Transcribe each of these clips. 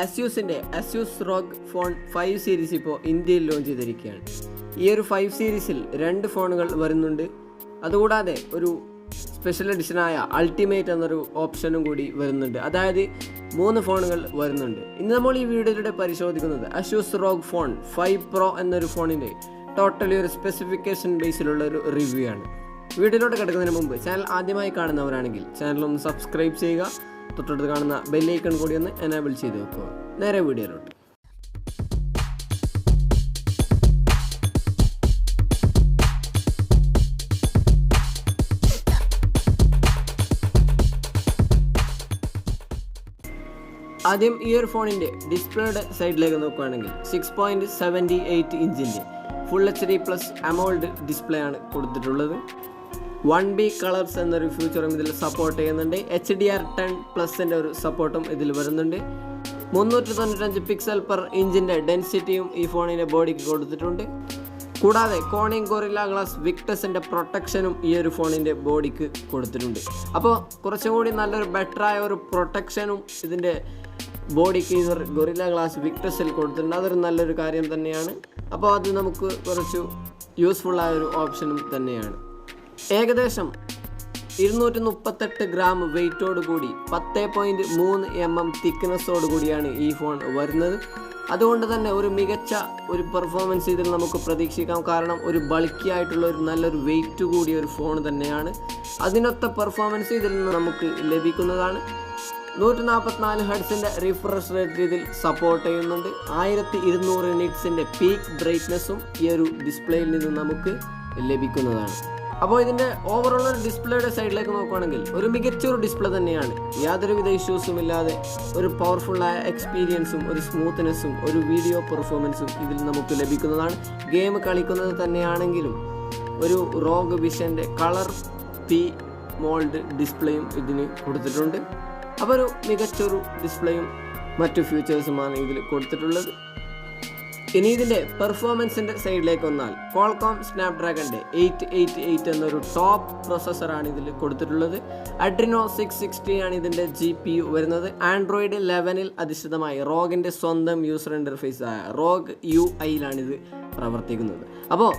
Asusന്റെ Asus Rog phone 5 series ഇപ്പോൾ ഇന്ത്യയിൽ launch ചെയ്തിരിക്കുകയാണ്. ഈ ഒരു 5 സീരീസിൽ 2 ഫോണുകൾ വരുന്നുണ്ട്. അതുകൂടാതെ ഒരു സ്പെഷ്യൽ എഡിഷനായ അൾട്ടിമേറ്റ് എന്നൊരു ഓപ്ഷനും കൂടി വരുന്നുണ്ട്. അതായത് 3 ഫോണുകൾ വരുന്നുണ്ട്. ഇന്ന് നമ്മൾ ഈ വീഡിയോയിലൂടെ പരിശോധിക്കുന്നത് Asus Rog ഫോൺ 5 Pro എന്നൊരു ഫോണിൻ്റെ ടോട്ടലി ഒരു സ്പെസിഫിക്കേഷൻ ബേസിലുള്ള ഒരു റിവ്യൂ ആണ്. വീഡിയോയിലോട്ട് കിടക്കുന്നതിന് മുമ്പ് ചാനൽ ആദ്യമായി കാണുന്നവരാണെങ്കിൽ ചാനലൊന്ന് സബ്സ്ക്രൈബ് ചെയ്യുക. തൊട്ടടുത്ത് കാണുന്ന ബെല്ലൈക്കൺ കൂടി ഒന്ന് എനേബിൾ ചെയ്ത് വെക്കുക. നേരെ വീഡിയോയിലോട്ട്. ആദ്യം ഈ ഒരു ഫോണിൻ്റെ ഡിസ്പ്ലേയുടെ സൈഡിലേക്ക് നോക്കുകയാണെങ്കിൽ 6.78 ഇഞ്ചിൻ്റെ ഫുൾ HD+ അമോൾഡ് ഡിസ്പ്ലേ ആണ് കൊടുത്തിട്ടുള്ളത്. 1B കളേഴ്സ് എന്നൊരു ഫീച്ചറും ഇതിൽ സപ്പോർട്ട് ചെയ്യുന്നുണ്ട്. HDR10+ ഒരു സപ്പോർട്ടും ഇതിൽ വരുന്നുണ്ട്. 395 പിക്സൽ പെർ ഇഞ്ചിൻ്റെ ഡെൻസിറ്റിയും ഈ ഫോണിൻ്റെ ബോഡിക്ക് കൊടുത്തിട്ടുണ്ട്. കൂടാതെ കോണിംഗ് ഗൊറില്ല ഗ്ലാസ് വിക്ടസിൻ്റെ പ്രൊട്ടക്ഷനും ഈ ഒരു ഫോണിൻ്റെ ബോഡിക്ക് കൊടുത്തിട്ടുണ്ട്. അപ്പോൾ കുറച്ചും കൂടി നല്ലൊരു ബെറ്ററായ ഒരു പ്രൊട്ടക്ഷനും ഇതിൻ്റെ ബോഡിക്ക് ഗൊറില്ല ഗ്ലാസ് വിക്ടസിൽ കൊടുത്തിട്ടുണ്ട്. അതൊരു നല്ലൊരു കാര്യം തന്നെയാണ്. അപ്പോൾ അത് നമുക്ക് കുറച്ച് യൂസ്ഫുള്ളായ ഒരു ഓപ്ഷനും തന്നെയാണ്. ഏകദേശം 238 ഗ്രാം വെയിറ്റോട് കൂടി 10.3 mm തിക്നെസ്സോട് കൂടിയാണ് ഈ ഫോൺ വരുന്നത്. അതുകൊണ്ട് തന്നെ ഒരു മികച്ച ഒരു പെർഫോമൻസ് ഇതിൽ നമുക്ക് പ്രതീക്ഷിക്കാം. കാരണം ഒരു ബൾക്കി ആയിട്ടുള്ള ഒരു നല്ലൊരു വെയിറ്റ് കൂടിയ ഒരു ഫോൺ തന്നെയാണ്. അതിനൊത്ത പെർഫോമൻസ് ഇതിൽ നിന്ന് നമുക്ക് ലഭിക്കുന്നതാണ്. 144 ഹെർട്സിൻ്റെ റിഫ്രഷ് റേറ്റ് ഇതിൽ സപ്പോർട്ട് ചെയ്യുന്നുണ്ട്. 1200 നിറ്റ്സിൻ്റെ പീക്ക് ബ്രൈറ്റ്നസ്സും ഈ ഒരു ഡിസ്പ്ലേയിൽ നിന്ന് നമുക്ക് ലഭിക്കുന്നതാണ്. അപ്പോൾ ഇതിൻ്റെ ഓവറോൾ ഒരു ഡിസ്പ്ലേയുടെ സൈഡിലേക്ക് നോക്കുകയാണെങ്കിൽ ഒരു മികച്ചൊരു ഡിസ്പ്ലേ തന്നെയാണ്. യാതൊരുവിധ ഇഷ്യൂസും ഇല്ലാതെ ഒരു പവർഫുള്ളായ എക്സ്പീരിയൻസും ഒരു സ്മൂത്ത്നെസ്സും ഒരു വീഡിയോ പെർഫോമൻസും ഇതിൽ നമുക്ക് ലഭിക്കുന്നതാണ്. ഗെയിം കളിക്കുന്നത് തന്നെയാണെങ്കിലും ഒരു റോഗ് വിഷൻ്റെ കളർ പി മോൾഡ് ഡിസ്പ്ലേയും ഇതിന് കൊടുത്തിട്ടുണ്ട്. അപ്പോൾ ഒരു മികച്ചൊരു ഡിസ്പ്ലേയും മറ്റു ഫീച്ചേഴ്സുമാണ് ഇതിൽ കൊടുത്തിട്ടുള്ളത്. ഇനി ഇതിൻ്റെ പെർഫോമൻസിൻ്റെ സൈഡിലേക്ക് വന്നാൽ Qualcomm സ്നാപ്ഡ്രാഗണിൻ്റെ 888 എന്നൊരു ടോപ്പ് പ്രൊസസ്സറാണ് ഇതിൽ കൊടുത്തിട്ടുള്ളത്. Adreno 660 ആണ് ഇതിൻ്റെ GPU വരുന്നത്. ആൻഡ്രോയിഡ് 11 അധിഷ്ഠിതമായി റോഗിൻ്റെ സ്വന്തം യൂസർ ഇൻ്റർഫേസ് ആയ Rog UIയിലാണിത് പ്രവർത്തിക്കുന്നത്. അപ്പോൾ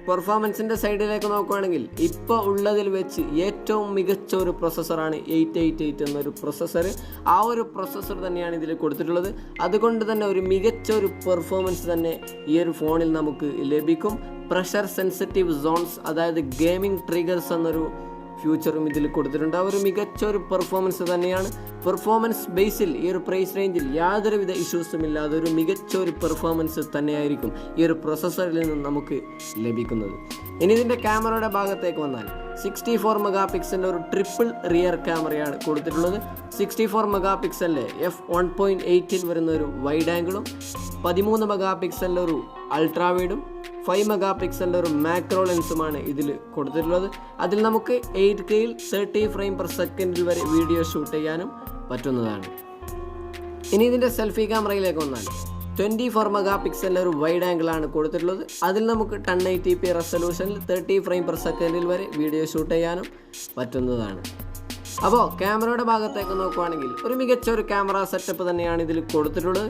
പെർഫോമൻസിൻ്റെ സൈഡിലേക്ക് നോക്കുകയാണെങ്കിൽ ഇപ്പോൾ ഉള്ളതിൽ വെച്ച് ഏറ്റവും മികച്ച ഒരു പ്രൊസസ്സറാണ് 888 എന്നൊരു പ്രൊസസ്സർ. ആ ഒരു പ്രൊസസ്സർ തന്നെയാണ് ഇതിൽ കൊടുത്തിട്ടുള്ളത്. അതുകൊണ്ട് തന്നെ ഒരു മികച്ച ഒരു പെർഫോമൻസ് തന്നെ ഈ ഒരു ഫോണിൽ നമുക്ക് ലഭിക്കും. പ്രഷർ സെൻസിറ്റീവ് സോൺസ്, അതായത് ഗെയിമിംഗ് ട്രിഗേഴ്സ് എന്നൊരു ഫ്യൂച്ചറും ഇതിൽ കൊടുത്തിട്ടുണ്ട്. ഒരു മികച്ച ഒരു പെർഫോമൻസ് തന്നെയാണ്. പെർഫോമൻസ് ബേസിൽ ഈ ഒരു പ്രൈസ് റേഞ്ചിൽ യാതൊരുവിധ ഇഷ്യൂസും ഇല്ലാതെ ഒരു മികച്ച ഒരു പെർഫോമൻസ് തന്നെയായിരിക്കും ഈ ഒരു പ്രൊസസ്സറിൽ നിന്ന് നമുക്ക് ലഭിക്കുന്നത്. ഇനി ഇതിൻ്റെ ക്യാമറയുടെ ഭാഗത്തേക്ക് വന്നാൽ 64 മെഗാ പിക്സലിൻ്റെ ഒരു ട്രിപ്പിൾ റിയർ ക്യാമറയാണ് കൊടുത്തിട്ടുള്ളത്. 64 മെഗാ പിക്സലിൻ്റെ f1.8 വരുന്ന ഒരു വൈഡ് ആംഗിളും 13 മെഗാ പിക്സലിൻ്റെ ഒരു അൾട്രാ വൈഡും 5 മെഗാ പിക്സലിൻ്റെ ഒരു മാക്രോ ലെൻസുമാണ് ഇതിൽ കൊടുത്തിട്ടുള്ളത്. അതിൽ നമുക്ക് 8Kയിൽ 30 ഫ്രെയിം പെർ സെക്കൻഡിൽ വരെ വീഡിയോ ഷൂട്ട് ചെയ്യാനും പറ്റുന്നതാണ്. ഇനി ഇതിൻ്റെ സെൽഫി ക്യാമറയിലേക്ക് വന്നാൽ 24 മെഗാ പിക്സലിൻ്റെ ഒരു വൈഡ് ആംഗിളാണ് കൊടുത്തിട്ടുള്ളത്. അതിൽ നമുക്ക് 1080p റെസൊല്യൂഷനിൽ 30 ഫ്രെയിം പെർ സെക്കൻഡിൽ വരെ വീഡിയോ ഷൂട്ട് ചെയ്യാനും പറ്റുന്നതാണ്. അപ്പോൾ ക്യാമറയുടെ ഭാഗത്തേക്ക് നോക്കുകയാണെങ്കിൽ ഒരു മികച്ച ഒരു ക്യാമറ സെറ്റപ്പ് തന്നെയാണ് ഇതിൽ കൊടുത്തിട്ടുള്ളത്.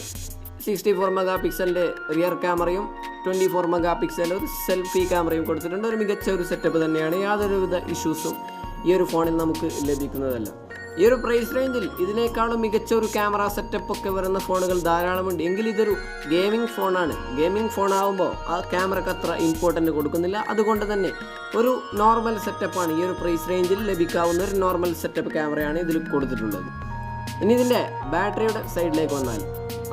64 മെഗാ പിക്സലിൻ്റെ റിയർ ക്യാമറയും 24 മെഗാ പിക്സലിൻ്റെ ഒരു സെൽഫി ക്യാമറയും കൊടുത്തിട്ടുണ്ട്. ഒരു മികച്ച ഒരു സെറ്റപ്പ് തന്നെയാണ്. യാതൊരുവിധ ഇഷ്യൂസും ഈ ഒരു ഫോണിൽ നമുക്ക് ലഭിക്കുന്നതല്ല. ഈ ഒരു പ്രൈസ് റേഞ്ചിൽ ഇതിനേക്കാളും മികച്ച ഒരു ക്യാമറ സെറ്റപ്പ് ഒക്കെ വരുന്ന ഫോണുകൾ ധാരാളമുണ്ട്. എങ്കിൽ ഇതൊരു ഗെയിമിംഗ് ഫോണാണ്. ഗെയിമിംഗ് ഫോണാകുമ്പോൾ ആ ക്യാമറക്ക് അത്ര ഇമ്പോർട്ടൻ്റ് കൊടുക്കുന്നില്ല. അതുകൊണ്ട് തന്നെ ഒരു നോർമൽ സെറ്റപ്പാണ് ഈ ഒരു പ്രൈസ് റേഞ്ചിൽ ലഭിക്കാവുന്ന ഒരു നോർമൽ സെറ്റപ്പ് ക്യാമറയാണ് ഇതിൽ കൊടുത്തിട്ടുള്ളത്. ഇനി ഇതിൻ്റെ ബാറ്ററിയുടെ സൈഡിലേക്ക് വന്നാൽ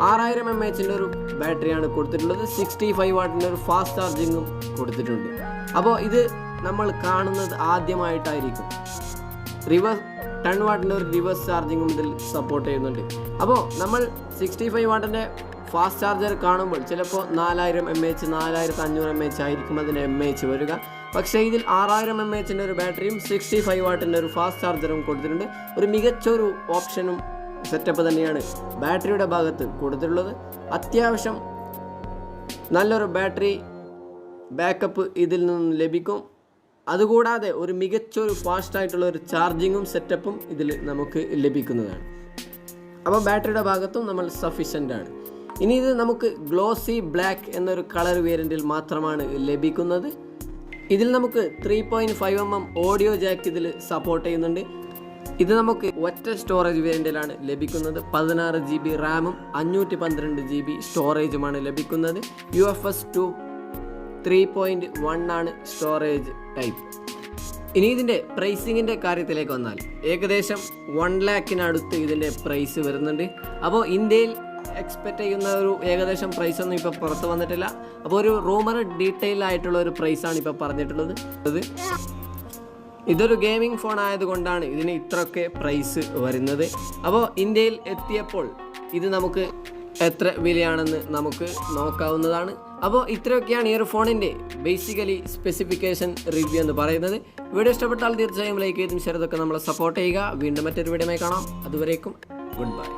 6000 mAh ഒരു ബാറ്ററിയാണ് കൊടുത്തിട്ടുള്ളത്. 65 വാട്ടിൻ്റെ ഒരു ഫാസ്റ്റ് ചാർജിങ്ങും കൊടുത്തിട്ടുണ്ട്. അപ്പോൾ ഇത് നമ്മൾ കാണുന്നത് ആദ്യമായിട്ടായിരിക്കും. 10 വാട്ടിൻ്റെ ഒരു റിവേഴ്സ് ചാർജിങ്ങും ഇതിൽ സപ്പോർട്ട് ചെയ്യുന്നുണ്ട്. അപ്പോൾ നമ്മൾ 65 വാട്ടിൻ്റെ ഫാസ്റ്റ് ചാർജർ കാണുമ്പോൾ ചിലപ്പോൾ 4000 mAh 4500 mAh ആയിരിക്കും അതിൻ്റെ mAh വരിക. പക്ഷേ ഇതിൽ 6000 mAh ഒരു ബാറ്ററിയും 65 വാട്ടിൻ്റെ ഒരു ഫാസ്റ്റ് ചാർജറും കൊടുത്തിട്ടുണ്ട്. ഒരു മികച്ചൊരു ഓപ്ഷനും സെറ്റപ്പ് തന്നെയാണ് ബാറ്ററിയുടെ ഭാഗത്ത് കൊടുത്തിട്ടുള്ളത്. അത്യാവശ്യം നല്ലൊരു ബാറ്ററി ബാക്കപ്പ് ഇതിൽ നിന്നും ലഭിക്കും. അതുകൂടാതെ ഒരു മികച്ചൊരു ഫാസ്റ്റായിട്ടുള്ള ഒരു ചാർജിങ്ങും സെറ്റപ്പും ഇതിൽ നമുക്ക് ലഭിക്കുന്നതാണ്. അപ്പോൾ ബാറ്ററിയുടെ ഭാഗത്തും നമ്മൾ സഫീഷ്യൻ്റ് ആണ്. ഇനി ഇത് നമുക്ക് ഗ്ലോസി ബ്ലാക്ക് എന്നൊരു കളർ വേരിയൻറ്റിൽ മാത്രമാണ് ലഭിക്കുന്നത്. ഇതിൽ നമുക്ക് 3.5mm ഓഡിയോ ജാക്ക് ഇതിൽ സപ്പോർട്ട് ചെയ്യുന്നുണ്ട്. ഇത് നമുക്ക് ഒറ്റ സ്റ്റോറേജ് വേരിയൻറ്റിലാണ് ലഭിക്കുന്നത്. 16 GB റാമും 512 GB സ്റ്റോറേജുമാണ് ലഭിക്കുന്നത്. UFS 2 3.1 ആണ് സ്റ്റോറേജ് ടൈപ്പ്. ഇനി ഇതിൻ്റെ പ്രൈസിങ്ങിൻ്റെ കാര്യത്തിലേക്ക് വന്നാൽ ഏകദേശം 1 lakhനടുത്ത് ഇതിൻ്റെ പ്രൈസ് വരുന്നുണ്ട്. അപ്പോൾ ഇന്ത്യയിൽ എക്സ്പെക്റ്റ് ചെയ്യുന്ന ഒരു ഏകദേശം പ്രൈസൊന്നും ഇപ്പോൾ പുറത്ത് വന്നിട്ടില്ല. അപ്പോൾ ഒരു റൂമർ ഡീറ്റെയിൽ ആയിട്ടുള്ള ഒരു പ്രൈസാണ് ഇപ്പോൾ പറഞ്ഞിട്ടുള്ളത്. ഇതൊരു ഗെയിമിംഗ് ഫോൺ ആയതുകൊണ്ടാണ് ഇതിന് ഇത്രയൊക്കെ പ്രൈസ് വരുന്നത്. അപ്പോൾ ഇന്ത്യയിൽ എത്തിയപ്പോൾ ഇത് നമുക്ക് എത്ര വിലയാണെന്ന് നമുക്ക് നോക്കാവുന്നതാണ്. അപ്പോൾ ഇത്രയൊക്കെയാണ് ഈ ഒരു ഫോണിൻ്റെ ബേസിക്കലി സ്പെസിഫിക്കേഷൻ റിവ്യൂ എന്ന് പറയുന്നത്. വീഡിയോ ഇഷ്ടപ്പെട്ടാൽ തീർച്ചയായും ലൈക്ക് ചെയ്തും ഷെയർ ചെയ്തൊക്കെ നമ്മളെ സപ്പോർട്ട് ചെയ്യുക. വീണ്ടും മറ്റൊരു വീഡിയോയുമായി കാണാം. അതുവരേക്കും ഗുഡ് ബൈ.